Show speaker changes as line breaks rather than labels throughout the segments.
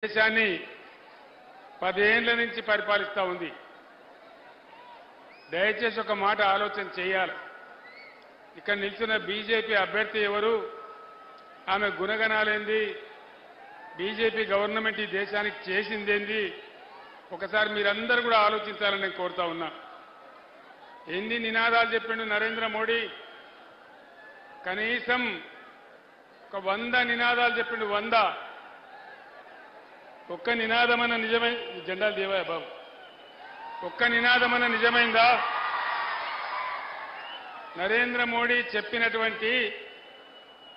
దేశాన్ని 10 ఏళ్ల నుంచి పరిపాలిస్తా ఉంది. దయచేసి ఒక మాట ఆలోచన చేయాలి. ఇక్కడ నిల్చున్న బీజేపీ అభ్యర్థి ఎవరు, ఆమె గుణగణాలేంది, బీజేపీ గవర్నమెంట్ ఈ దేశానికి చేసిందేంది, ఒకసారి మీరందరూ కూడా ఆలోచించాలని నేను కోరుతా ఉన్నా. ఎన్ని నినాదాలు చెప్పిండు నరేంద్ర మోడీ, కనీసం ఒక 100 నినాదాలు చెప్పిండు. 100 ఒక్క నినాదమన్న నిజమై జెండాలు దేవా బాబు, ఒక్క నినాదమన్న నిజమైందా? నరేంద్ర మోడీ చెప్పినటువంటి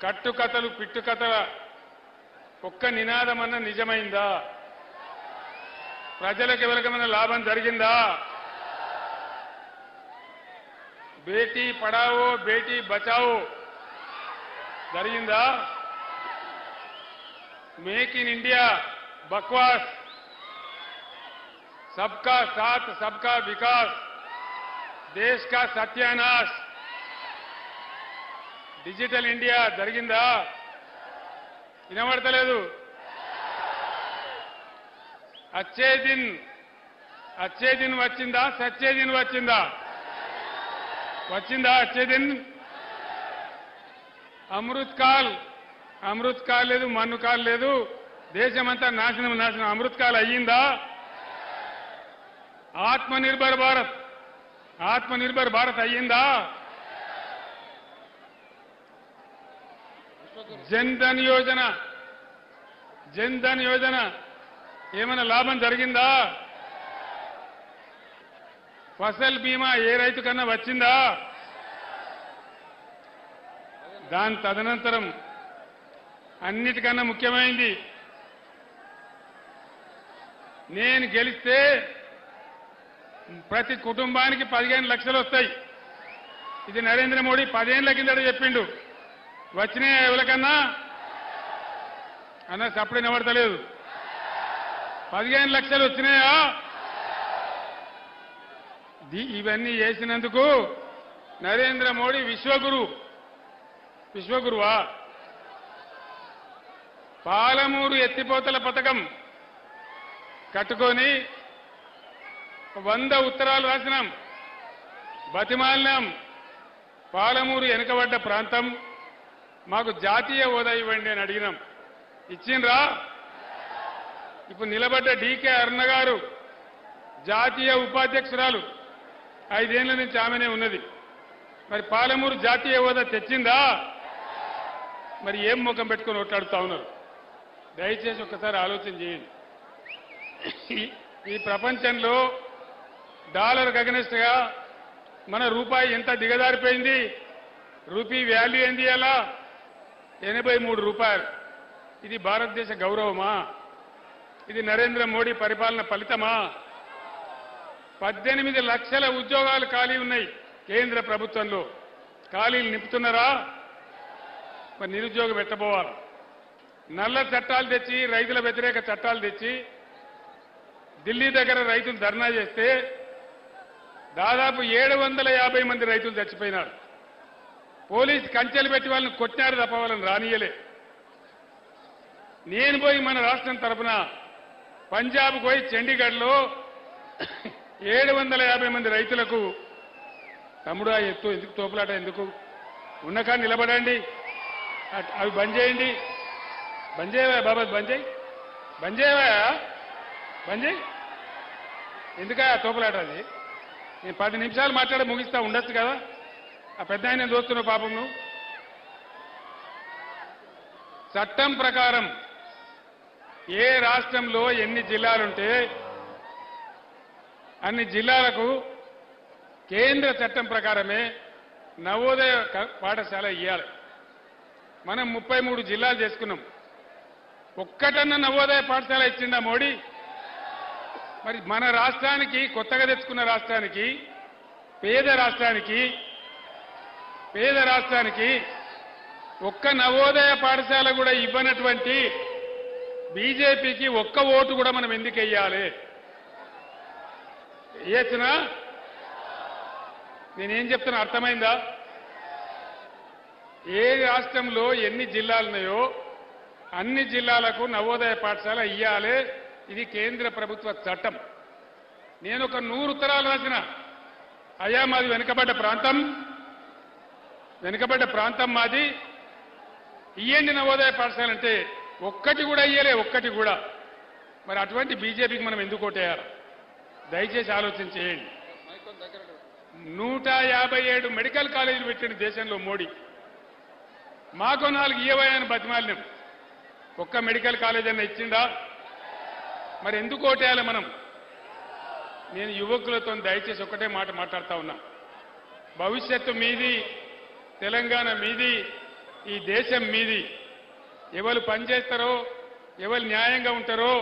కట్టుకథలు పిట్టుకథల ఒక్క నినాదమన్న నిజమైందా? ప్రజలకు ఎవరికైనా లాభం జరిగిందా? బేటీ పడావో బేటీ బచావో జరిగిందా? మేక్ ఇన్ ఇండియా बकवास, सबका साथ सबका विकास, देश का सत्यानाश, डिजिटल इंडिया జరిగిందా? వినబడతలేదు. अच्छे दिन వచ్చిందా? సచ్చే దిన్ వచ్చిందా? अच्छे दिन. అమృత్ కాల్ లేదు, మన్ను కాల్ లేదు, దేశమంతా నాశనం. అమృతకాల అయ్యిందా? ఆత్మనిర్భర్ భారత్ అయ్యిందా? జన్ధన్ యోజన ఏమైనా లాభం జరిగిందా? ఫసల్ బీమా ఏ రైతు కన్నా వచ్చిందా? దాని తదనంతరం అన్నిటికన్నా ముఖ్యమైంది, నేను గెలిస్తే ప్రతి కుటుంబానికి 15 లక్షలు వస్తాయి. ఇది నరేంద్ర మోడీ 10 ఏళ్ల కిందట చెప్పిండు. వచ్చినాయా ఎవరికన్నా? అన్న సప్పుడు నిలబడతలేదు. 15 లక్షలు వచ్చినాయా? ఇవన్నీ చేసినందుకు నరేంద్ర మోడీ విశ్వగురువా? పాలమూరు ఎత్తిపోతల పథకం కట్టుకొని 100 ఉత్తరాలు రాసినాం, బతిమాలినాం. పాలమూరు వెనుకబడ్డ ప్రాంతం, మాకు జాతీయ హోదా ఇవ్వండి అని అడిగినాం. ఇచ్చిండ్రా? ఇప్పుడు నిలబడ్డ డీకే అరుణ గారు జాతీయ ఉపాధ్యక్షురాలు, 5 ఏళ్ల నుంచి ఆమెనే ఉన్నది. మరి పాలమూరు జాతీయ హోదా తెచ్చిందా? మరి ఏం ముఖం పెట్టుకొని ఓట్లాడుతా ఉన్నారు? దయచేసి ఒక్కసారి ఆలోచన చేయండి. ఈ ప్రపంచంలో డాలర్కి అగెన్స్ట్ గా మన రూపాయి ఎంత దిగజారిపోయింది. రూపీ వాల్యూ ఏంది? అలా 83 రూపాయలు. ఇది భారతదేశ గౌరవమా? ఇది నరేంద్ర మోడీ పరిపాలన ఫలితమా? 18 లక్షల ఉద్యోగాలు ఖాళీ ఉన్నాయి కేంద్ర ప్రభుత్వంలో. ఖాళీలు నింపుతున్నారా? మరి నిరుద్యోగం పెట్టబోవాలి. నల్ల చట్టాలు తెచ్చి, రైతుల వ్యతిరేక చట్టాలు తెచ్చి ఢిల్లీ దగ్గర రైతులు ధర్నా చేస్తే దాదాపు 750 మంది రైతులు చచ్చిపోయినారు. పోలీసు కంచెలు పెట్టి వాళ్ళని కొట్టినారు తప్ప వాళ్ళని రానియలే. నేను పోయి మన రాష్ట్రం తరఫున పంజాబ్ పోయి చండీగఢ్లో 750 మంది రైతులకు, తమ్ముడు ఆ ఎత్తు ఎందుకు, తోపులాట ఎందుకు, ఉన్నకా నిలబడండి, అవి బంద్ చేయండి, బంద్ చేయవా బాబా, బంద్ చేయవా, బంద్ చేయి. ఎందుకా తోపులాట? అది నేను 10 నిమిషాలు మాట్లాడి ముగిస్తా, ఉండొచ్చు కదా. ఆ పెద్ద ఆయన దోస్తున్నావు పాపం నువ్వు. చట్టం ప్రకారం ఏ రాష్ట్రంలో ఎన్ని జిల్లాలుంటే అన్ని జిల్లాలకు కేంద్ర చట్టం ప్రకారమే నవోదయ పాఠశాల ఇవ్వాలి. మనం 33 జిల్లాలు చేసుకున్నాం. ఒక్కటన్నా నవోదయ పాఠశాల ఇచ్చిందా మోడీ? మరి మన రాష్ట్రానికి, కొత్తగా తెచ్చుకున్న రాష్ట్రానికి, పేద రాష్ట్రానికి ఒక్క నవోదయ పాఠశాల కూడా ఇవ్వనటువంటి బీజేపీకి ఒక్క ఓటు కూడా మనం ఎందుకు వెయ్యాలి? వేయచ్చునా? నేనేం చెప్తున్నా అర్థమైందా? ఏ రాష్ట్రంలో ఎన్ని జిల్లాలున్నాయో అన్ని జిల్లాలకు నవోదయ పాఠశాల ఇయ్యాలి. ఇది కేంద్ర ప్రభుత్వ చట్టం. నేను ఒక 100 ఉత్తరాలు రాసిన, అయ్యా మాది వెనుకబడ్డ ప్రాంతం మాది, ఇయ్యండి నవోదయ పాఠశాల అంటే ఒక్కటి కూడా ఇయ్యలే, ఒక్కటి కూడా. మరి అటువంటి బీజేపీకి మనం ఎందుకు ఓటేయాలి? దయచేసి ఆలోచన చేయండి. 157 మెడికల్ కాలేజీలు పెట్టిన దేశంలో మోడీ. మాకు 4 ఇయ్యవని బతిమాలినాం. ఒక్క మెడికల్ కాలేజ్ అన్న ఇచ్చిందా? మరి ఎందుకు ఓటేయాలి మనం? నేను యువకులతో దయచేసి ఒకటే మాట మాట్లాడుతా ఉన్నా. భవిష్యత్తు మీది, తెలంగాణ మీది, ఈ దేశం మీది. ఎవరు పనిచేస్తారో, ఎవరు న్యాయంగా ఉంటారో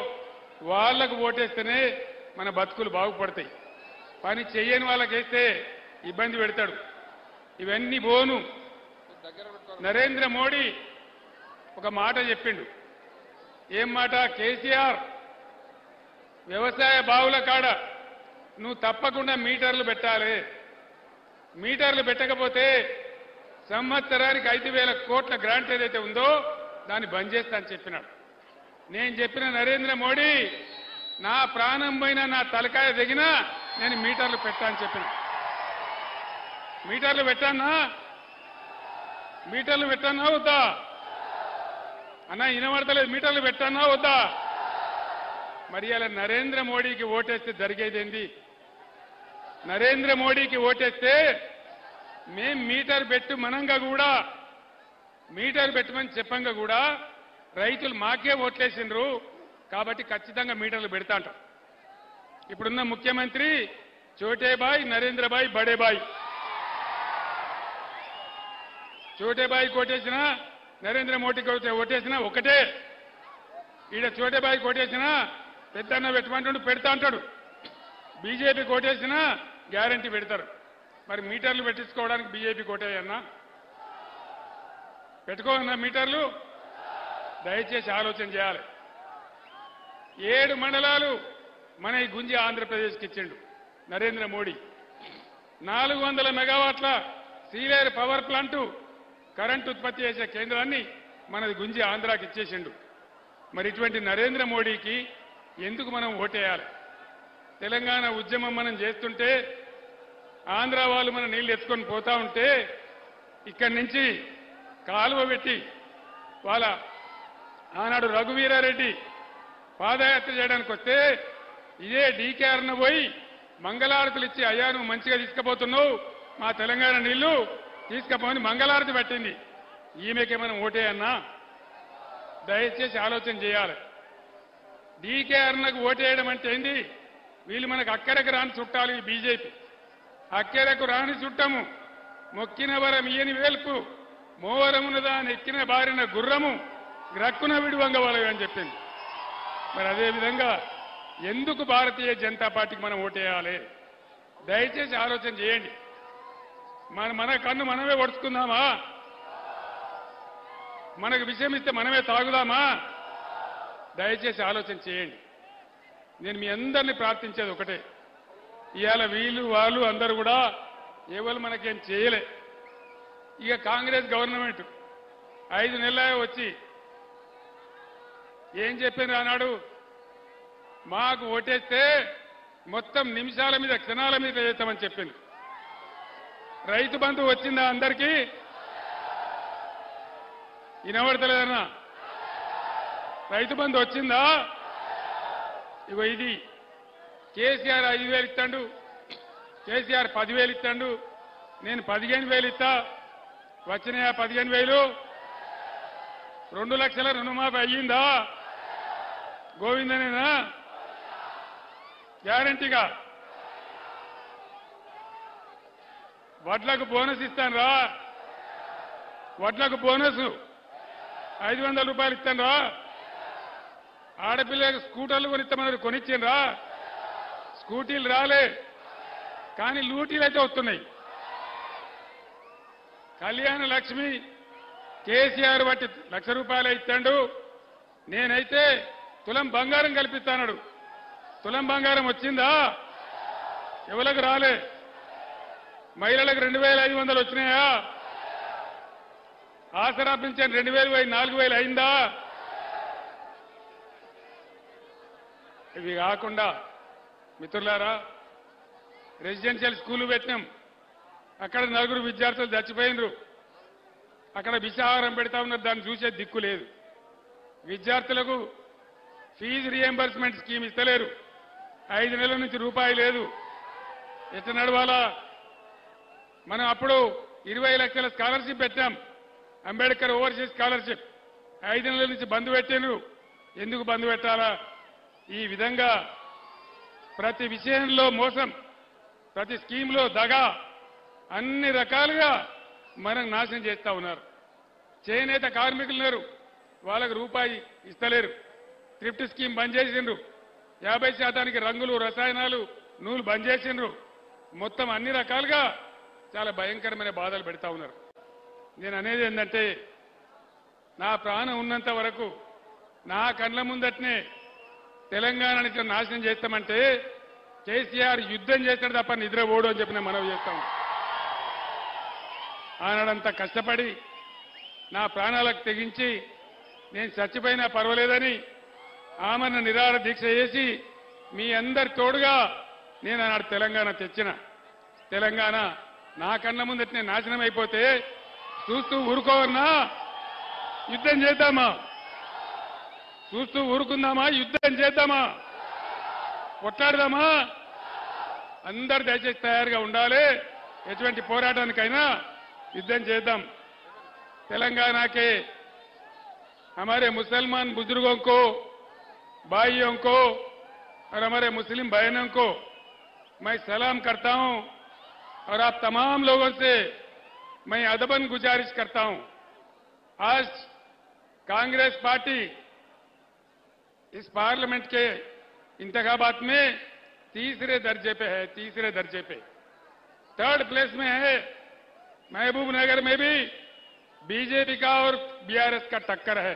వాళ్లకు ఓటేస్తేనే మన బతుకులు బాగుపడతాయి. పని చెయ్యని వాళ్ళకేస్తే ఇబ్బంది పెడతాడు. ఇవన్నీ బోను. నరేంద్ర మోడీ ఒక మాట చెప్పిండు. ఏం మాట? కేసీఆర్ వ్యవసాయ బావుల కాడ నువ్వు తప్పకుండా మీటర్లు పెట్టాలి. మీటర్లు పెట్టకపోతే సంవత్సరానికి 5,000 కోట్ల గ్రాంట్ ఏదైతే ఉందో దాన్ని బంద్ చేస్తా అని చెప్పినాడు. నేను చెప్పిన నరేంద్ర మోడీ, నా ప్రాణం పైన నా తలకాయ దిగినా నేను మీటర్లు పెట్టా అని చెప్పిన. మీటర్లు పెట్టానా వద్దా అన్నా? వినబడతలేదు. మీటర్లు పెట్టానా వద్దా? మరి అలా నరేంద్ర మోడీకి ఓటేస్తే జరిగేదేంది? నరేంద్ర మోడీకి ఓటేస్తే మేం మీటర్ పెట్టు మనంగా కూడా, మీటర్ పెట్టమని చెప్పంగా కూడా రైతులు మాకే ఓట్లేసిండ్రు కాబట్టి ఖచ్చితంగా మీటర్లు పెడతా అంటాం. ఇప్పుడున్న ముఖ్యమంత్రి చోటేబాయ్, నరేంద్రబాయ్, బడేబాయ్. చోటేబాయ్ కోటేసినా, నరేంద్ర మోడీకి ఓటేసినా ఒకటే. ఈడ చోటేబాయ్ కోటేసినా పెద్దన్న పెట్టమంటాడు, పెడతా అంటాడు. బీజేపీ కోటేసినా గ్యారంటీ పెడతారు. మరి మీటర్లు పెట్టించుకోవడానికి బీజేపీ కోటేయన్నా? పెట్టుకోవన్నా మీటర్లు? దయచేసి ఆలోచన చేయాలి. 7 మండలాలు మన ఈ గుంజి ఆంధ్రప్రదేశ్కి ఇచ్చిండు నరేంద్ర మోడీ. 400 మెగావాట్ల సీలేరు పవర్ ప్లాంటు కరెంటు ఉత్పత్తి చేసే కేంద్రాన్ని మనది గుంజి ఆంధ్రాకి ఇచ్చేసిండు. మరి ఇటువంటి నరేంద్ర మోడీకి ఎందుకు మనం ఓటేయాలి? తెలంగాణ ఉద్యమం మనం చేస్తుంటే ఆంధ్ర వాళ్ళు మన నీళ్లు ఎత్తుకొని పోతా ఉంటే ఇక్కడి నుంచి కాలువ పెట్టి వాళ్ళ ఆనాడు రఘువీరారెడ్డి పాదయాత్ర చేయడానికి వస్తే ఇదే డీకేఆర్ను పోయి మంగళారతులు ఇచ్చి, అయ్యా నువ్వు మంచిగా తీసుకుపోతున్నావు మా తెలంగాణ నీళ్లు తీసుకుపోని మంగళారతి పెట్టింది. ఈమెకే మనం ఓటేయన్నా? దయచేసి ఆలోచన చేయాలి. డీకేఆర్నకు ఓటేయడం అంటే ఏంది? వీళ్ళు మనకు అక్కరకు రాని చుట్టాలు. ఈ బీజేపీ అక్కరకు రాని చుట్టము, మొక్కిన వరం ఇయని వేల్పు, మోవరమునదా ఎక్కిన బారిన గుర్రము, గ్రక్కున విడువంగవలవి అని చెప్పింది. మరి అదేవిధంగా ఎందుకు భారతీయ జనతా పార్టీకి మనం ఓటేయాలి? దయచేసి ఆలోచన చేయండి. మన కన్ను మనమే ఒడుచుకుందామా? మనకు విషయం ఇస్తే మనమే తాగుదామా? దయచేసి ఆలోచన చేయండి. నేను మీ అందరినీ ప్రార్థించేది ఒకటే, ఇవాళ వీళ్ళు వాళ్ళు అందరూ కూడా ఎవరు మనకేం చేయలే. ఇక కాంగ్రెస్ గవర్నమెంట్ 5 నెలలే వచ్చి ఏం చెప్పింది అన్నాడు? మాకు ఓటేస్తే మొత్తం నిమిషాల మీద, క్షణాల మీద చేస్తామని చెప్పింది. రైతు బంధు వచ్చిందా అందరికీ? వినబడతలేదన్నా? రైతు బంధు వచ్చిందా? ఇగో ఇది కేసీఆర్ 5,000 ఇస్తాడు, కేసీఆర్ 10,000 ఇస్తాడు, నేను 15,000 ఇస్తా. వచ్చినాయా 15,000? 2 లక్షల రుణమాఫీ అయ్యిందా? గోవిందనేనా? గ్యారంటీగా. వడ్లకు బోనస్ ఇస్తాను రా, వడ్లకు బోనస్ 500 రూపాయలు ఇస్తాను రా. ఆడపిల్లలకు స్కూటర్లు కొనిస్తామన్నారు, కొనిచ్చిండ్రా? స్కూటీలు రాలే, కానీ లూటీలు అయితే వస్తున్నాయి. కళ్యాణ లక్ష్మి కేసీఆర్ బట్టి 1,00,000 రూపాయలు ఇస్తాడు. నేనైతే తులం బంగారం కల్పిస్తాడు. తులం బంగారం వచ్చిందా? ఎవరికి రాలే. మహిళలకు 2,500 వచ్చినాయా? ఆసరా పింఛన్ 2,000 4,000 అయిందా? ఇవి కాకుండా మిత్రులారా, రెసిడెన్షియల్ స్కూలు పెట్టినాం. అక్కడ 4 విద్యార్థులు చచ్చిపోయినరు. అక్కడ విషాహారం పెడతా ఉన్నారు. దాన్ని చూసే దిక్కు లేదు. విద్యార్థులకు ఫీజు రియంబర్స్మెంట్ స్కీమ్ ఇస్తలేరు. 5 నెలల నుంచి రూపాయి లేదు. ఎట్లా నడవాలా? మనం అప్పుడు 20 లక్షల స్కాలర్షిప్ పెట్టాం. అంబేద్కర్ ఓవర్సీస్ స్కాలర్షిప్ 5 నెలల నుంచి బంద్ పెట్టారు. ఎందుకు బంద్ పెట్టాలా? ఈ విధంగా ప్రతి విషయంలో మోసం, ప్రతి స్కీమ్లో దగా, అన్ని రకాలుగా మనం నాశనం చేస్తా ఉన్నారు. చేనేత కార్మికులు ఉన్నారు, వాళ్ళకు రూపాయి ఇస్తలేరు. థ్రిఫ్ట్ స్కీమ్ బంద్ చేసిండ్రు. 50% రంగులు, రసాయనాలు, నూలు బంద్ చేసిండ్రు. మొత్తం అన్ని రకాలుగా చాలా భయంకరమైన బాధలు పెడతా ఉన్నారు. నేను అనేది ఏంటంటే, నా ప్రాణం ఉన్నంత వరకు నా కళ్ళ ముందటనే తెలంగాణని ఇట్లా నాశనం చేస్తామంటే కేసీఆర్ యుద్ధం చేస్తాడు తప్ప నిద్రపోడు అని చెప్పి నేను మనవి చేస్తాం. ఆనాడంతా కష్టపడి నా ప్రాణాలకు తెగించి నేను చచ్చిపోయినా పర్వాలేదని ఆమరణ నిరాహార దీక్ష చేసి మీ అందరి తోడుగా నేను ఆనాడు తెలంగాణ తెచ్చిన. తెలంగాణ నా కళ్ళ ముందటనే నాశనం అయిపోతే చూస్తూ ఊరుకోవన్నా? యుద్ధం చేద్దామా? చూస్తూ ఊరుకుందామా? యుద్ధం చేద్దామా? కొట్లాడదామా? అందరు దయచేసి తయారుగా ఉండాలి. ఎటువంటి పోరాటానికైనా युद्धम చేద్దాం. तेलंगाना के हमारे मुसलमान बुजुर्गों को, भाइयों को और हमारे मुस्लिम बहनों को मैं सलाम करता हूं और आप तमाम लोगों से मैं अदबन गुजारिश करता हूं. आज कांग्रेस पार्टी इस पार्लियामेंट के इंतखाबात में तीसरे दर्जे पे है, तीसरे दर्जे पे, 3rd प्लेस में है. महबूब नगर में भी बीजेपी का और बीआरएस का टक्कर है.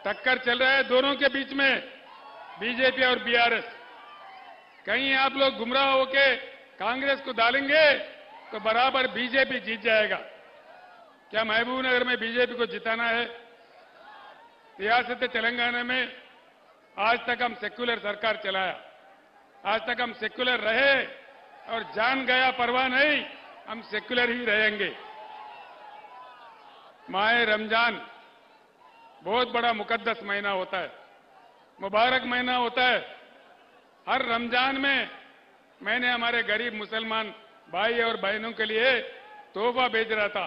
टक्कर चल रहा है दोनों के बीच में, बीजेपी और बीआरएस. कहीं आप लोग गुमराह होके कांग्रेस को डालेंगे तो बराबर बीजेपी जीत जाएगा. क्या महबूब नगर में बीजेपी को जिताना है? रियासत तेलंगाना में आज तक हम सेक्युलर सरकार चलाया, आज तक हम सेक्युलर रहे और जान गया परवाह नहीं, हम सेक्युलर ही रहेंगे. माह रमजान बहुत बड़ा मुकद्दस महीना होता है, मुबारक महीना होता है. हर रमजान में मैंने हमारे गरीब मुसलमान भाई और बहनों के लिए तोहफा भेज रहा था.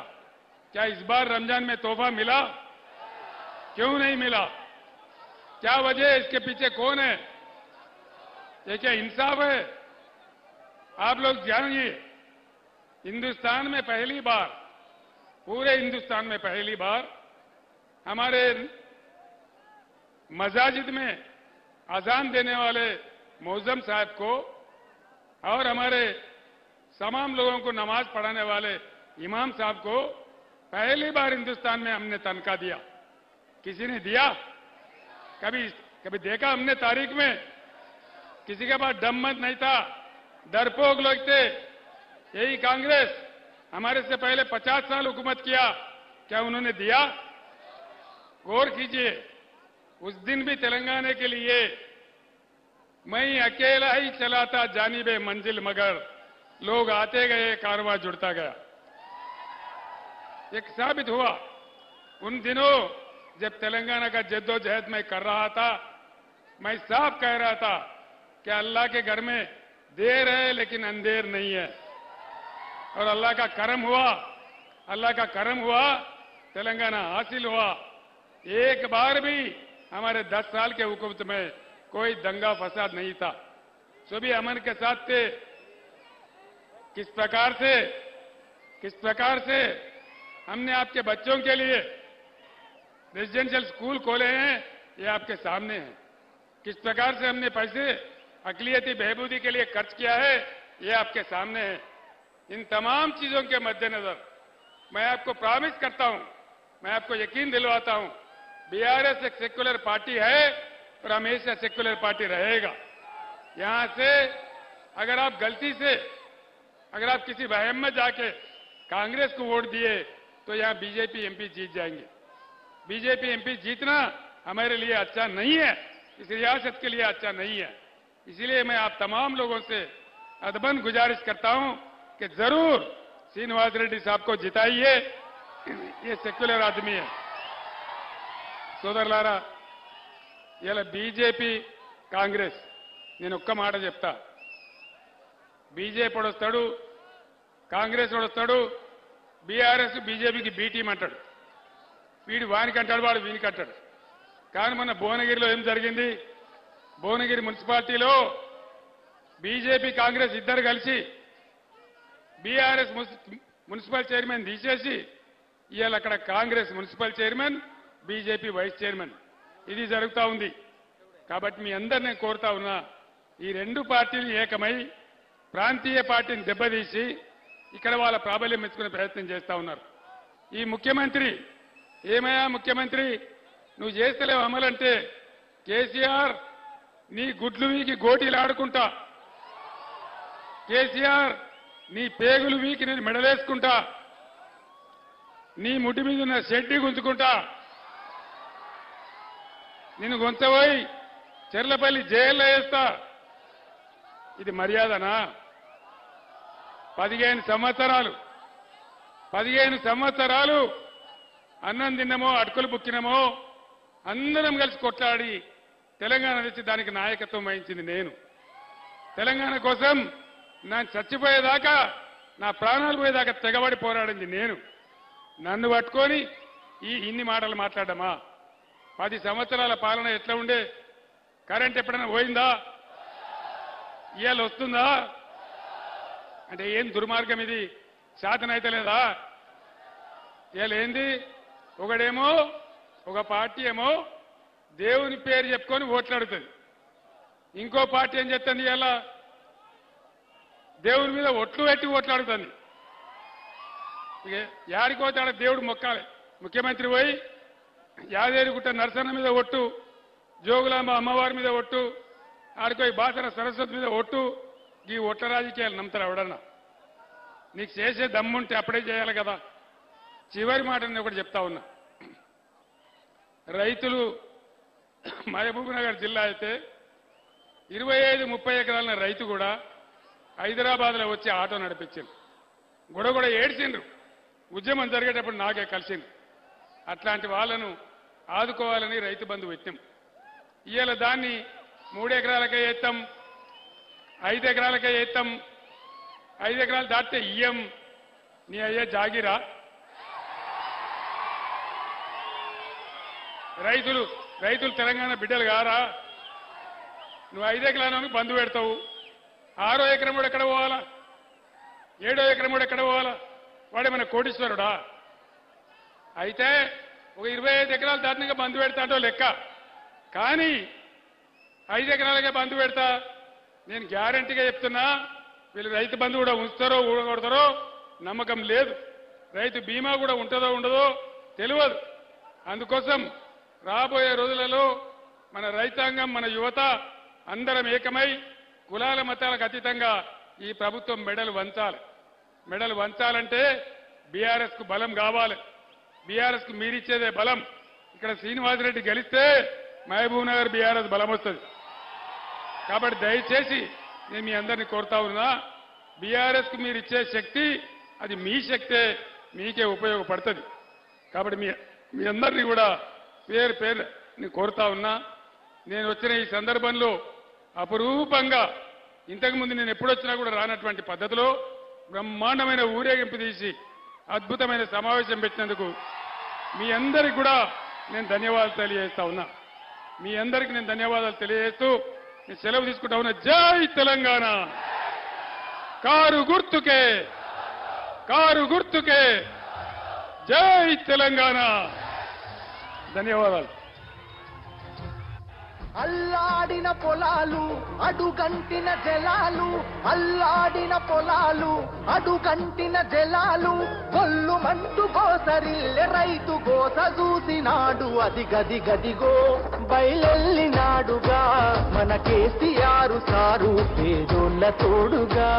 क्या इस बार रमजान में तोहफा मिला? क्यों नहीं मिला? क्या वजह है? इसके पीछे कौन है? ये क्या इंसाफ है? आप लोग जानिए, हिंदुस्तान में पहली बार, पूरे हिंदुस्तान में पहली बार हमारे मसाजिद में अजान देने वाले मौजम साहब को और हमारे तमाम लोगों को नमाज पढ़ाने वाले इमाम साहब को पहली बार हिंदुस्तान में हमने तनख्वाह दिया. किसी ने दिया? कभी देखा हमने तारीख में? किसी के पास दम मत नहीं था, डरपोक लोग थे. यही कांग्रेस हमारे से पहले 50 साल हुकूमत किया, क्या उन्होंने दिया? गौर कीजिए, उस दिन भी तेलंगाना के लिए मैं अकेला ही चला था जानिबे मंजिल, मगर लोग आते गए, कारवां जुड़ता गया. एक साबित हुआ उन दिनों जब तेलंगाना का जद्दोजहद मैं कर रहा था. मैं साफ कह रहा था कि अल्लाह के घर में देर है लेकिन अंधेर नहीं है. और अल्लाह का करम हुआ, अल्लाह का करम हुआ, तेलंगाना हासिल हुआ. एक बार भी हमारे 10 साल के हुकूमत में कोई दंगा फसाद नहीं था. सभी अमन के साथ थे. किस प्रकार से हमने आपके बच्चों के लिए रेजिडेंशियल स्कूल खोले हैं, ये आपके सामने है. किस प्रकार से हमने पैसे अकलियती बहबूदी के लिए खर्च किया है, ये आपके सामने है. इन तमाम चीजों के मद्देनजर मैं आपको प्रॉमिस करता हूं, मैं आपको यकीन दिलवाता हूं, बीआरएस एक सेक्युलर पार्टी है और हमेशा सेक्युलर पार्टी रहेगा. यहां से अगर आप गलती से, अगर आप किसी वहम में जाके कांग्रेस को वोट दिए तो यहां बीजेपी एमपी जीत जाएंगे. बीजेपी एमपी जीतना हमारे लिए अच्छा नहीं है. इस रियासत के लिए अच्छा नहीं है। इसलिए मैं आप तमाम लोगों से अदबन गुजारिश करता हूं कि जरूर श्रीनिवास रेड्डी साहब को जिताइए। ये सेक्युलर आदमी है। సోదరులారా, ఇలా బీజేపీ కాంగ్రెస్ నేను ఒక్క మాట చెప్తా. బీజేపీ వస్తాడు, కాంగ్రెస్ వస్తాడు, బీఆర్ఎస్ బీజేపీకి బీ టీం అంటాడు. వీడు వానికి అంటాడు, వాడు వీనికి అంటాడు. కానీ మొన్న భువనగిరిలో ఏం జరిగింది? భువనగిరి మున్సిపాలిటీలో బీజేపీ కాంగ్రెస్ ఇద్దరు కలిసి బీఆర్ఎస్ మున్సిపల్ చైర్మన్ తీసేసి ఇవాళ అక్కడ Congress municipal chairman, BJP vice chairman ఇది జరుగుతూ ఉంది. కాబట్టి మీ అందరినీ కోరుతా ఉన్నా, ఈ రెండు పార్టీలు ఏకమై ప్రాంతీయ పార్టీని దెబ్బతీసి ఇక్కడ వాళ్ళ ప్రాబల్యం మెచ్చుకునే ప్రయత్నం చేస్తా ఉన్నారు. ఈ ముఖ్యమంత్రి ఏమయ్యా ముఖ్యమంత్రి, నువ్వు చేస్తలేవు అమలంటే కేసీఆర్ నీ గుడ్లు వీకి గోటీలు ఆడుకుంటా, కేసీఆర్ నీ పేగులు వీకి నేను మెడలేసుకుంటా, నీ ముడ్డి మీద ఉన్న షెడ్డి గుంజుకుంటా, నిన్ను గొంతపోయి చెర్లపల్లి జైల్లో వేస్తా. ఇది మర్యాదనా? 15 సంవత్సరాలు అన్నం తిన్నమో అటుకులు బుక్కినమో అందరం కలిసి కొట్లాడి తెలంగాణ తెచ్చి దానికి నాయకత్వం వహించింది నేను. తెలంగాణ కోసం నా చచ్చిపోయేదాకా, నా ప్రాణాలు పోయేదాకా తెగబడి పోరాడింది నేను. నన్ను పట్టుకొని ఇన్ని మాటలు మాట్లాడమా? 10 సంవత్సరాల పాలన ఎట్లా ఉండే? కరెంట్ ఎప్పుడైనా పోయిందా? ఇవాళ వస్తుందా? అంటే ఏం దుర్మార్గం ఇది? శాతనైతే లేదా? ఇవాళ ఏంది? ఒకడేమో ఒక పార్టీ ఏమో దేవుని పేరు చెప్పుకొని ఓట్లాడుతుంది, ఇంకో పార్టీ ఏం చెప్తుంది? ఇవాళ దేవుని మీద ఒట్లు పెట్టి ఓట్లాడుతుంది. ఇక యాడికోతే ఆడ దేవుడు మొక్కాలి. ముఖ్యమంత్రి పోయి యాదేరిగుట్ట నరసన్న మీద ఒట్టు, జోగులాంబ అమ్మవారి మీద ఒట్టు, ఆడిపోయి బాసర సరస్వతి మీద ఒట్టు. ఈ ఒట్ల రాజకీయాలు నమ్ముతారు ఎవడన్నా? నీకు చేసే దమ్ముంటే అప్పుడే చేయాలి కదా. చివరి మాట నేను ఒకటి చెప్తా ఉన్నా. రైతులు మహబూబ్ నగర్ జిల్లా అయితే 25-30 ఎకరాల రైతు కూడా హైదరాబాద్లో వచ్చి ఆటో నడిపించిండ్రు. కూడా ఏడ్చిండ్రు. ఉద్యమం జరిగేటప్పుడు నాకే కలిసింది. అట్లాంటి వాళ్ళను ఆదుకోవాలని రైతు బంధు పెట్టాం. ఇవాళ దాన్ని 3 ఎకరాలకే ఎత్తాం, 5 ఎకరాలకే ఎత్తాం. 5 ఎకరాలు దాటితే ఇయ్యం. నీ అయ్యే జాగిరా? రైతులు తెలంగాణ బిడ్డలు కారా? నువ్వు 5 ఎకరాలను బంధు పెడతావు, 6వ ఎకరం కూడా ఎక్కడ పోవాలా? 7వ ఎకరం కూడా ఎక్కడ పోవాలా? వాడేమన్నా కోటీశ్వరుడా? అయితే ఒక 25 ఎకరాలు దాటినాక బంధు పెడతాంటో లెక్క. కానీ 5 ఎకరాలకే బంధు పెడతా. నేను గ్యారంటీగా చెప్తున్నా, వీళ్ళు రైతు బంధు కూడా ఉంచుతారో ఊడగొడతారో నమ్మకం లేదు. రైతు బీమా కూడా ఉంటుందో ఉండదో తెలియదు. అందుకోసం రాబోయే రోజులలో మన రైతాంగం, మన యువత అందరం ఏకమై కులాల మతాలకు అతీతంగా ఈ ప్రభుత్వం మెడలు వంచాలి. మెడలు వంచాలంటే బీఆర్ఎస్ కు బలం కావాలి. బీఆర్ఎస్ కు మీరిచ్చేదే బలం. ఇక్కడ శ్రీనివాసరెడ్డి గెలిస్తే మహబూబ్ నగర్ బీఆర్ఎస్ బలం వస్తుంది. కాబట్టి దయచేసి నేను మీ అందరినీ కోరుతా ఉన్నా, బీఆర్ఎస్ కు మీరు ఇచ్చే శక్తి అది మీ శక్తే, మీకే ఉపయోగపడుతుంది. కాబట్టి మీ అందరినీ కూడా పేరు నేను కోరుతా ఉన్నా. నేను వచ్చిన ఈ సందర్భంలో అపురూపంగా ఇంతకుముందు నేను ఎప్పుడొచ్చినా కూడా రానటువంటి పద్ధతిలో బ్రహ్మాండమైన ఊరేగింపు తీసి అద్భుతమైన సమావేశం పెట్టినందుకు మీ అందరికి కూడా నేను ధన్యవాదాలు తెలియజేస్తా ఉన్నా. మీ అందరికి నేను ధన్యవాదాలు తెలియజేస్తూ నేను సెలవు తీసుకుంటా ఉన్నా. జై తెలంగాణ! కారు గుర్తుకే జై తెలంగాణ! ధన్యవాదాలు.
అల్లాడిన పొలాలు అడుగంటిన జలాలు, అల్లాడిన పొలాలు అడుగంటిన జలాలు, గొల్లు మంటూ గోసరిల్లె రైతు గోస చూసినాడు. అది గదిగో బయలెల్లినాడుగా మన కేసీఆర్ సారు పేదోళ్ళ తోడుగా.